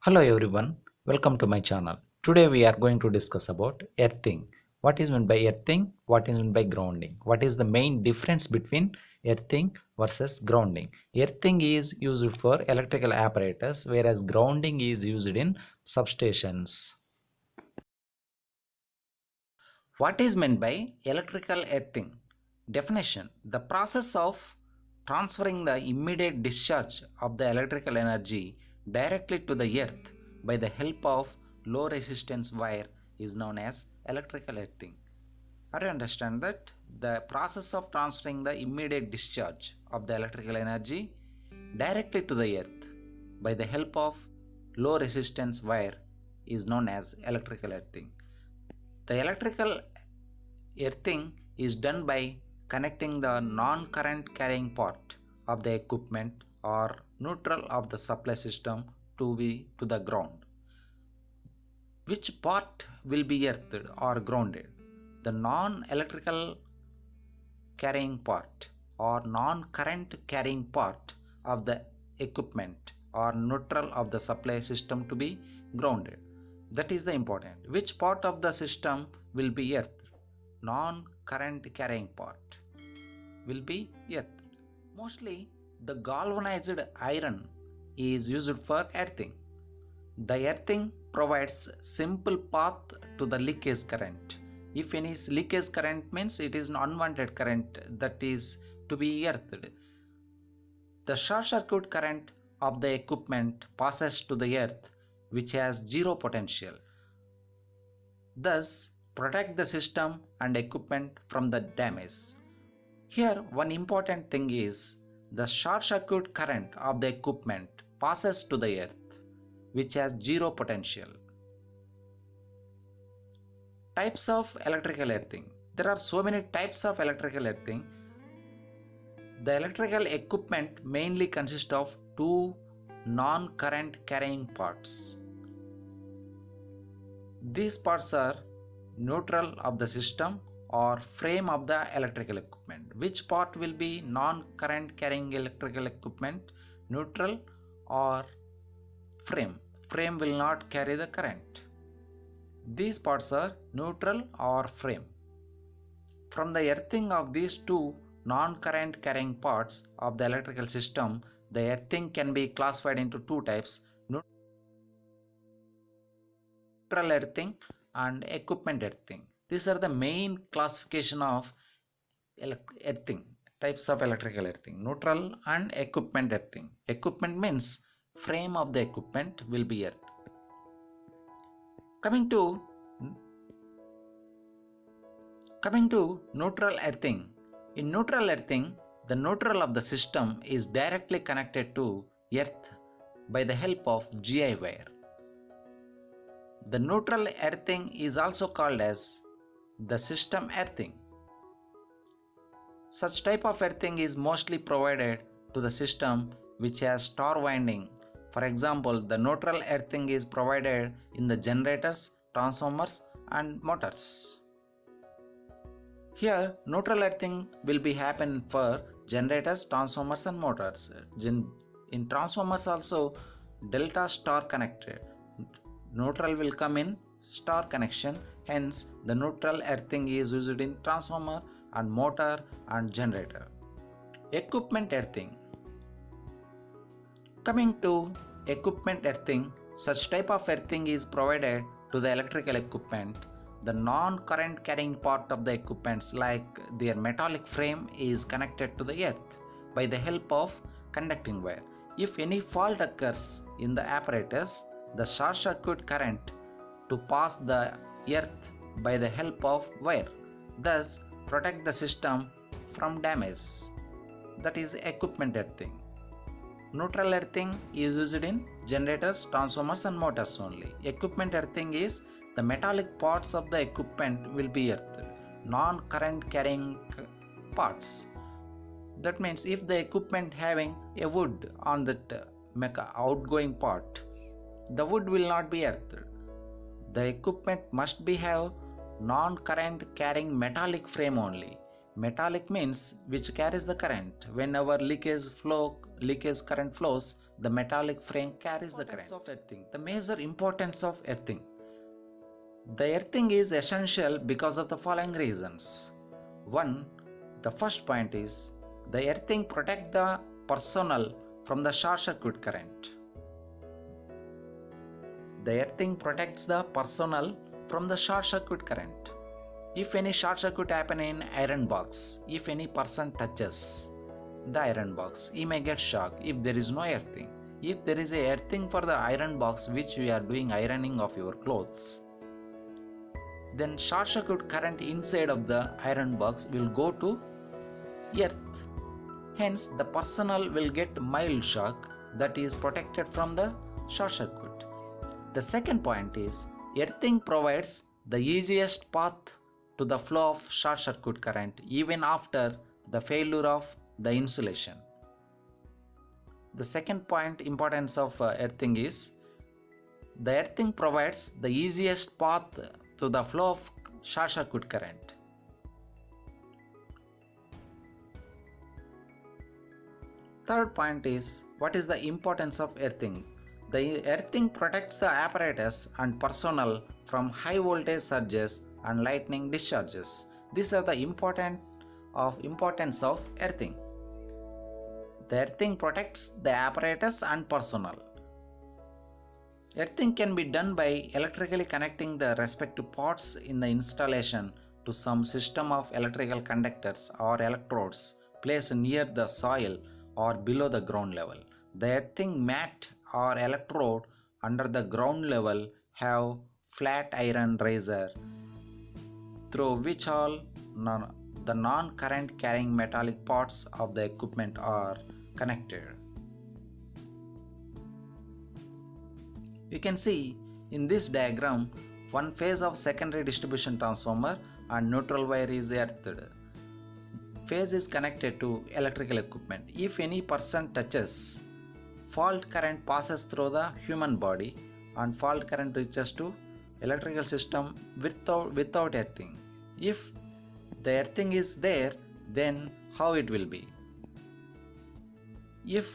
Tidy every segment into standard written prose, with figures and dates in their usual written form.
Hello everyone, welcome to my channel. Today we are going to discuss about earthing. What is meant by earthing? What is meant by grounding? What is the main difference between earthing versus grounding? Earthing is used for electrical apparatus, whereas grounding is used in substations. What is meant by electrical earthing? Definition: the process of transferring the immediate discharge of the electrical energy directly to the earth by the help of low resistance wire is known as electrical earthing. Are you understand that? The process of transferring the immediate discharge of the electrical energy directly to the earth by the help of low resistance wire is known as electrical earthing. The electrical earthing is done by connecting the non-current carrying part of the equipment or neutral of the supply system to the ground. Which part will be earthed or grounded? The non-electrical carrying part or non-current carrying part of the equipment or neutral of the supply system to be grounded. That is the important. Which part of the system will be earthed? Non-current carrying part will be earthed. Mostly the galvanized iron is used for earthing. The earthing provides simple path to the leakage current. If any leakage current means it is an unwanted current that is to be earthed. The short circuit current of the equipment passes to the earth which has zero potential. Thus, protect the system and equipment from the damage. Here, one important thing is the short circuit current of the equipment passes to the earth, which has zero potential. Types of electrical earthing. There are so many types of electrical earthing. The electrical equipment mainly consists of two non-current carrying parts. These parts are neutral of the system or frame of the electrical equipment. Which part will be non-current carrying electrical equipment? Neutral or frame? Frame will not carry the current. These parts are neutral or frame. From the earthing of these two non-current carrying parts of the electrical system, the earthing can be classified into two types: neutral earthing and equipment earthing. These are the main classification of earthing, types of electrical earthing: neutral and equipment earthing. Equipment means frame of the equipment will be earth. Coming to neutral earthing. In neutral earthing, the neutral of the system is directly connected to earth by the help of GI wire. The neutral earthing is also called as the system earthing. Such type of earthing is mostly provided to the system which has star winding. For example, the neutral earthing is provided in the generators, transformers and motors. Here, neutral earthing will be happen for generators, transformers and motors. In transformers also, delta star connected. Neutral will come in star connection, hence the neutral earthing is used in transformer and motor and generator. Equipment earthing. Coming to equipment earthing, such type of earthing is provided to the electrical equipment. The non-current carrying part of the equipments, like their metallic frame, is connected to the earth by the help of conducting wire. If any fault occurs in the apparatus, the short circuit current to pass the earth by the help of wire, thus protect the system from damage. That is equipment earthing. Neutral earthing is used in generators, transformers and motors only. Equipment earthing is the metallic parts of the equipment will be earthed, non-current carrying parts. That means if the equipment having a wood on that outgoing part, the wood will not be earthed. The equipment must be have non-current carrying metallic frame only. Metallic means which carries the current. Whenever leakage current flows, the metallic frame carries the current. Of earthing. The major importance of earthing. The earthing is essential because of the following reasons. 1. The first point is the earthing protects the personnel from the short circuit current. The earthing protects the personnel from the short circuit current. If any short circuit happen in iron box, if any person touches the iron box, he may get shocked if there is no earthing. If there is a earthing for the iron box which we are doing ironing of your clothes, then short circuit current inside of the iron box will go to earth. Hence the personnel will get mild shock, that is protected from the short circuit. The second point is earthing provides the easiest path to the flow of short circuit current even after the failure of the insulation. The second point importance of earthing is the earthing provides the easiest path to the flow of short circuit current. Third point is what is the importance of earthing. The earthing protects the apparatus and personnel from high voltage surges and lightning discharges. These are the importance of earthing. The earthing protects the apparatus and personnel. Earthing can be done by electrically connecting the respective parts in the installation to some system of electrical conductors or electrodes placed near the soil or below the ground level. The earthing mat or electrode under the ground level have flat iron riser through which all the non-current carrying metallic parts of the equipment are connected. You can see in this diagram one phase of secondary distribution transformer and neutral wire is earthed. Phase is connected to electrical equipment. If any person touches, fault current passes through the human body and fault current reaches to electrical system without earthing. If the earthing is there, then how it will be? If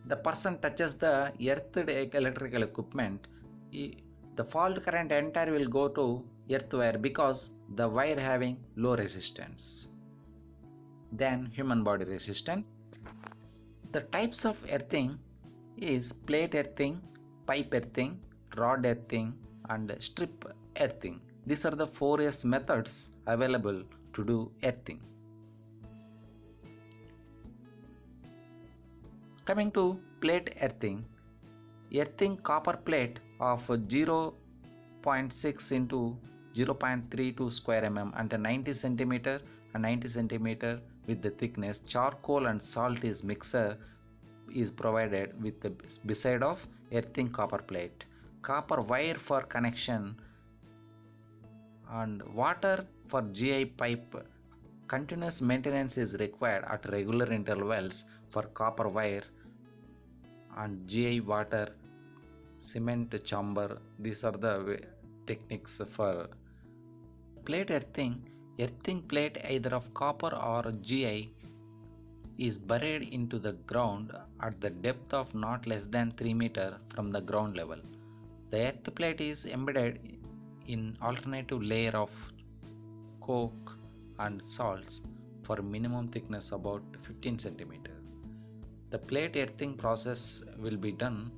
the person touches the earthed electrical equipment, the fault current entire will go to earth wire because the wire having low resistance than human body resistance. The types of earthing is plate earthing, pipe earthing, rod earthing and strip earthing. These are the 4S methods available to do earthing. Coming to plate earthing, earthing copper plate of 0.6 into 0.32 square mm and 90 centimeter and 90 centimeter with the thickness. Charcoal and salt is mixer is provided with the beside of earthing copper plate. Copper wire for connection and water for GI pipe. Continuous maintenance is required at regular intervals for copper wire and GI water, cement chamber. These are the techniques for plate earthing. Earthing plate either of copper or GI is buried into the ground at the depth of not less than 3 meters from the ground level. The earth plate is embedded in alternative layer of coke and salts for minimum thickness about 15 centimeters. The plate earthing process will be done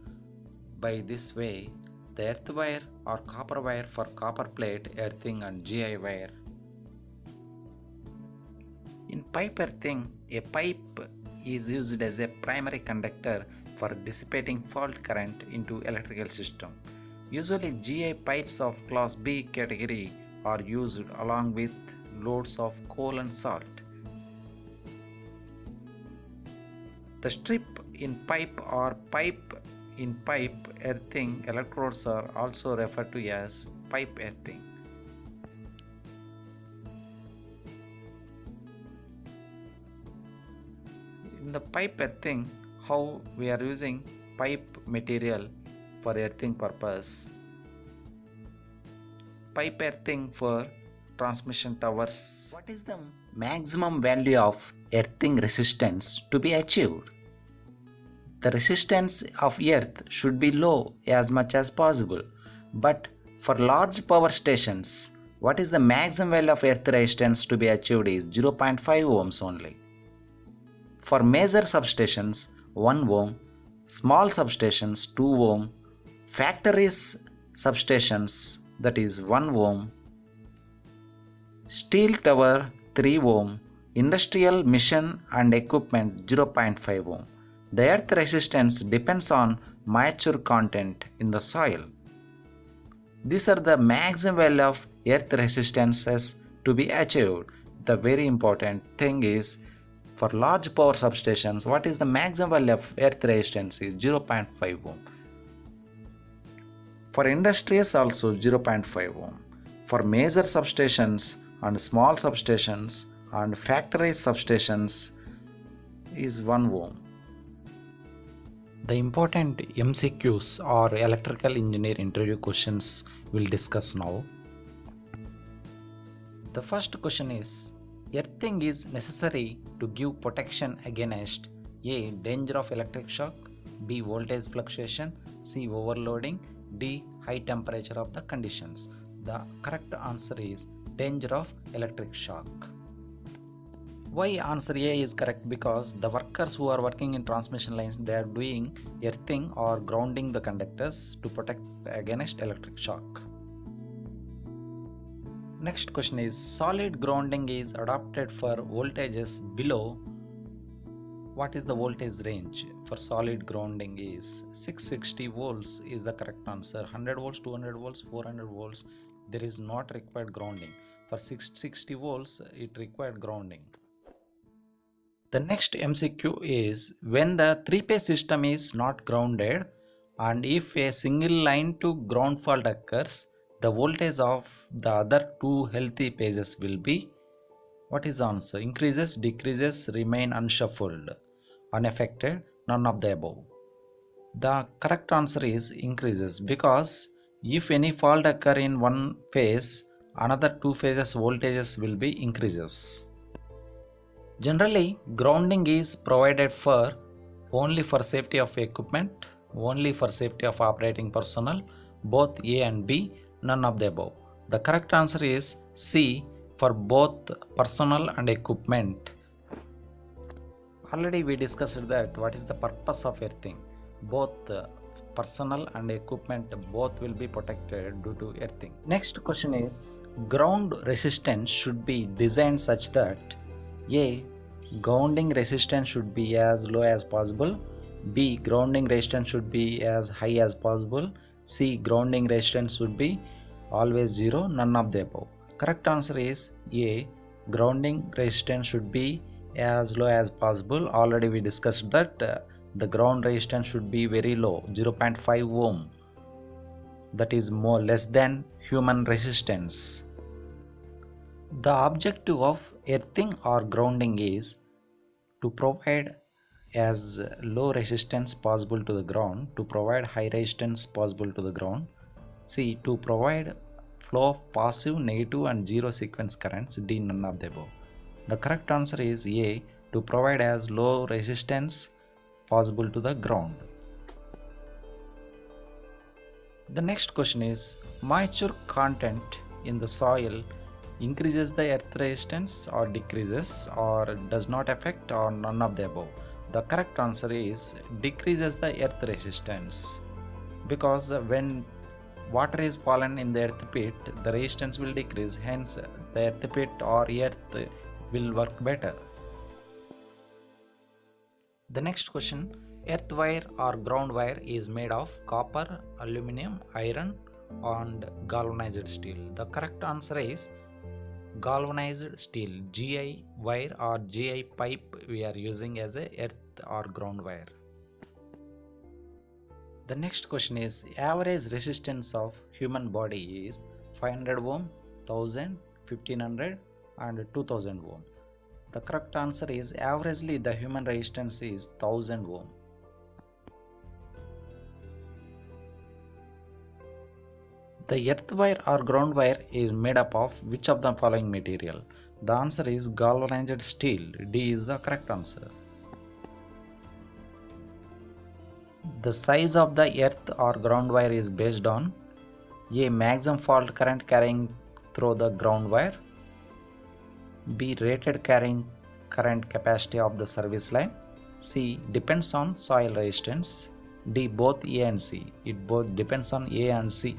by this way: the earth wire or copper wire for copper plate earthing and GI wire. In pipe earthing, a pipe is used as a primary conductor for dissipating fault current into electrical system. Usually GI pipes of class B category are used along with loads of coal and salt. The strip in pipe or pipe in pipe earthing electrodes are also referred to as pipe earthing. In the pipe earthing, how we are using pipe material for earthing purpose. Pipe earthing for transmission towers. What is the maximum value of earthing resistance to be achieved? the resistance of earth should be low as much as possible. But for large power stations, what is the maximum value of earth resistance to be achieved is 0.5 ohms only. For major substations, 1 ohm, small substations 2 ohm, factories substations that is 1 ohm, steel tower 3 ohm, industrial mission and equipment 0.5 ohm. The earth resistance depends on moisture content in the soil. These are the maximum value of earth resistances to be achieved. The very important thing is, for large power substations, what is the maximum value of earth resistance is 0.5 ohm. For industries also 0.5 ohm. For major substations and small substations and factory substations is 1 ohm. The important MCQs or electrical engineer interview questions we'll discuss now. The first question is, earthing is necessary to give protection against A. Danger of electric shock, B. Voltage fluctuation, C. Overloading, D. High temperature of the conditions. The correct answer is danger of electric shock. Why answer A is correct? Because the workers who are working in transmission lines, they are doing earthing or grounding the conductors to protect against electric shock. Next question is, solid grounding is adopted for voltages below. What is the voltage range for solid grounding is 660 volts is the correct answer. 100 volts, 200 volts, 400 volts, there is not required grounding. For 660 volts, it required grounding. The next MCQ is, when the three-phase system is not grounded and if a single line to ground fault occurs, the voltage of the other two healthy phases will be, what is the answer? Increases, decreases, remain unshuffled, unaffected, none of the above. The correct answer is increases, because if any fault occur in one phase, another two phases voltages will be increases. Generally, grounding is provided for only for safety of equipment, only for safety of operating personnel, both A and B, none of the above. The correct answer is C, for both personnel and equipment. Already we discussed that what is the purpose of earthing. Both personnel and equipment both will be protected due to earthing. Next question is, ground resistance should be designed such that A. Grounding resistance should be as low as possible, B. Grounding resistance should be as high as possible, C. Grounding resistance should be always 0, none of the above. Correct answer is A. Grounding resistance should be as low as possible. Already we discussed that the ground resistance should be very low, 0.5 ohm. That is more less than human resistance. The objective of earthing or grounding is to provide as low resistance possible to the ground, to provide high resistance possible to the ground. C. To provide flow of positive, negative and zero sequence currents. D. None of the above. The correct answer is A. To provide as low resistance possible to the ground. The next question is, moisture content in the soil increases the earth resistance or decreases, or does not affect, or none of the above. The correct answer is decreases the earth resistance, because when water is fallen in the earth pit, the resistance will decrease, hence the earth pit or earth will work better. The next question, earth wire or ground wire is made of copper, aluminum, iron and galvanized steel. The correct answer is galvanized steel. GI wire or GI pipe we are using as a earth or ground wire. The next question is, average resistance of human body is 500 ohm, 1000, 1500 and 2000 ohm. The correct answer is averagely the human resistance is 1000 ohm. The earth wire or ground wire is made up of which of the following material? The answer is galvanized steel. D is the correct answer. The size of the earth or ground wire is based on A. Maximum fault current carrying through the ground wire, B. Rated carrying current capacity of the service line, C. Depends on soil resistance, D. Both A and C. It both depends on A and C.